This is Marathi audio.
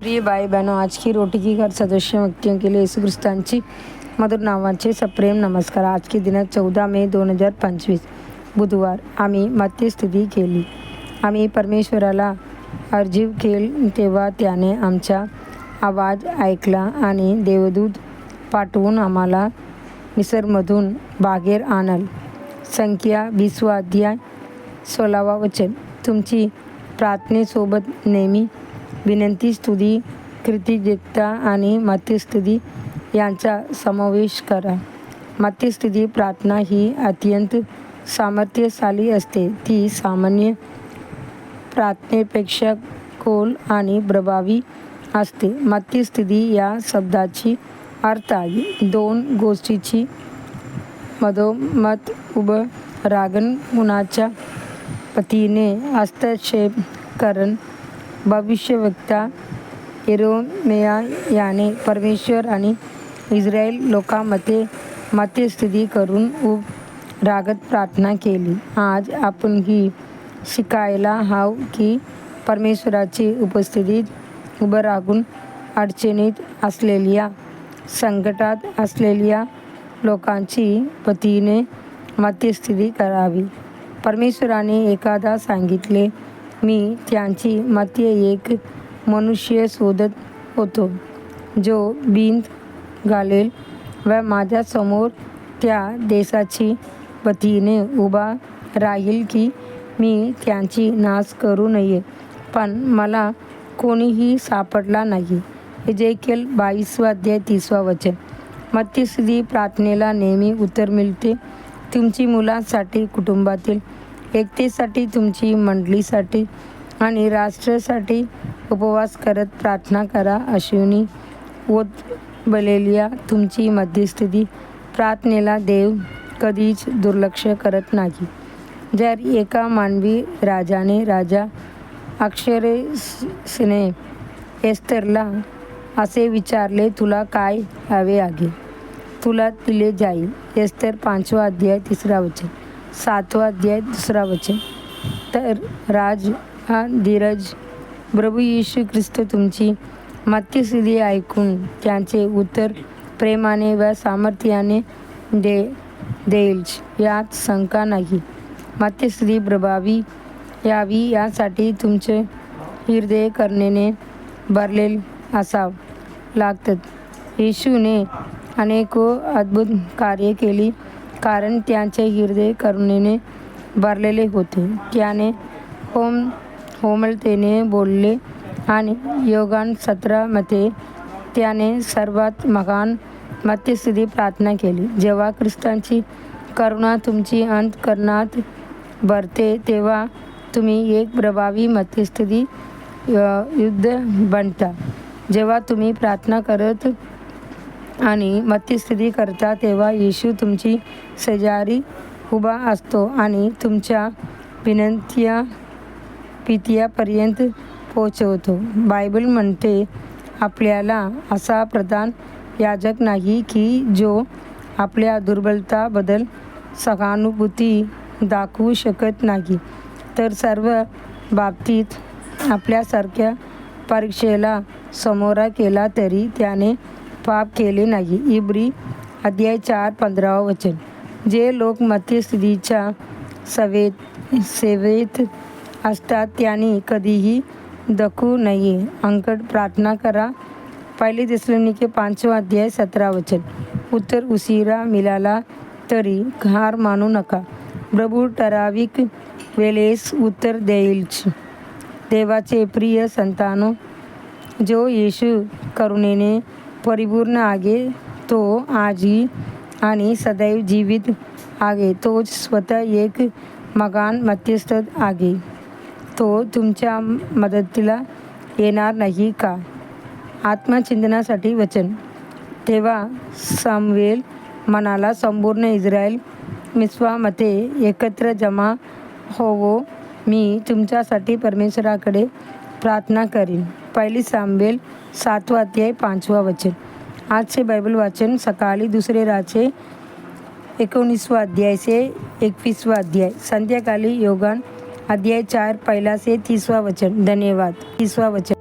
प्रिय भाई बहनों, आज की रोटी की घर सदस्य व्यक्तियों के लिए यीशु ख्रिस्तांची मधुर नावाचे सप्रेम नमस्कार. आज की दिनांक 14 मे 2025 बुधवार. आम्ही मध्यस्थिती केली. आम्ही परमेश्वराला अर्जीव केली तेव्हा त्याने आमचा आवाज ऐकला आणि देवदूत पाठवून आम्हाला मिस्रमधून बाहेर आणल. संख्या 20 अध्याय 16 वचन. तुमची प्रार्थनेसोबत नेहमी विनंती, स्तुती, कृतज्ञता आणि मध्यस्थिती यांचा समावेश करा. मध्यस्थिती प्रार्थना ही अत्यंत सामर्थ्यशाली असते. ती सामान्य प्रार्थनेपेक्षा खोल आणि प्रभावी असते. मध्यस्थिती या शब्दाची अर्थ आहे दोन गोष्टींची मधोमध उभं राहून कुणाच्या पतीने हस्तक्षेप करणं. भविष्यवक्ता यिर्मया याने परमेश्वर आणि इस्रायल लोकांमध्ये मध्यस्थिती करून उभं राहत प्रार्थना केली. आज आपणही शिकायला हवं की परमेश्वराची उपस्थितीत उभं राहून अडचणीत असलेल्या, संकटात असलेल्या लोकांची पतीने मध्यस्थिती करावी. परमेश्वराने एकदा सांगितले, मी त्यांची मध्ये एक मनुष्य शोधत होतो जो भिंत घालेल व माझ्यासमोर त्या देशाची पतीने उभा राहील की मी त्यांची नाश करू नये, पण मला कोणीही सापडला नाही. एजेकिएल 22 अध्याय 30 वचन. मध्यस्थिती प्रार्थनेला नेहमी उत्तर मिळते. तुमची मुलांसाठी, कुटुंबातील एकतेसाठी, तुमची मंडळीसाठी आणि राष्ट्रासाठी उपवास करत प्रार्थना करा. अश्विनी ओतबलेल्या तुमची मध्यस्थिती प्रार्थनेला देव कधीच दुर्लक्ष करत नाही. जर एका मानवी राजाने राजा अक्षयसेने एस्थरला असे विचारले, तुला काय हवे आहे? तुला दिले जाईल. एस्थर 5 अध्याय 3 वचन, 7 अध्याय 2 वचन. तर धीरज प्रभू येशू ख्रिस्त तुमची मध्यस्थिती ऐकून त्यांचे उत्तर प्रेमाने व सामर्थ्याने देईल यात शंका नाही. मध्यस्थिती प्रभावी यावी यासाठी तुमचे हृदय करुणेने भरलेले असावं लागतं. येशूने अनेक अद्भुत कार्ये केली कारण त्यांचे हृदय करुणेने भरलेले होते. त्याने कोमलतेने बोलले आणि योहान 17 मध्ये त्याने सर्वात महान मध्यस्थिती प्रार्थना केली. जेव्हा ख्रिस्ताची करुणा तुमची अंतःकरणात भरते तेव्हा तुम्ही एक प्रभावी मध्यस्थिती युद्ध बनता. जेव्हा तुम्ही प्रार्थना करत आणि मध्यस्थिती करता तेव्हा येशू तुमची शेजारी उभा असतो आणि तुमच्या विनंत्या पित्यापर्यंत पोहोचवतो. बायबल म्हणते, आपल्याला असा प्रधान याजक नाही की जो आपल्या दुर्बलताबद्दल सहानुभूती दाखवू शकत नाही, तर सर्व बाबतीत आपल्यासारख्या परीक्षेला सामोरा गेला तरी त्याने पाप केले नाही. इब्री अध्याय 4 15 वचन. जे लोक मध्यस्थितीच्या सेवेत असतात त्यांनी कधीही दखू नये. अंकट प्रार्थना करा. 1 थेसलोनिके 5 अध्याय 17 वचन. उत्तर उशिरा मिळाला तरी हार मानू नका. प्रभू ठराविक वेळेस उत्तर देईलच. देवाचे प्रिय संतानो, जो येशू करुणेने परिपूर्ण आहे तो आजही आणि सदैव जीवित आहे. तो स्वतः एक महान मध्यस्थ आहे. तो तुमच्या मदतीला येणार नाही का? आत्मचिंतनासाठी वचन. तेव्हा सामुएल म्हणाला, संपूर्ण इस्रायल मिस्पामध्ये एकत्र जमा होवो. मी तुमच्यासाठी परमेश्वराकडे प्रार्थना करीन. 1 सामुएल 7 अध्याय 5 वचन. आजचे बायबल वाचन सकाळी 2 राजे 19 अध्याय से 21 अध्याय. संध्याकाळी योहान अध्याय 4 1 से 30 वचन. धन्यवाद. 30 वचन.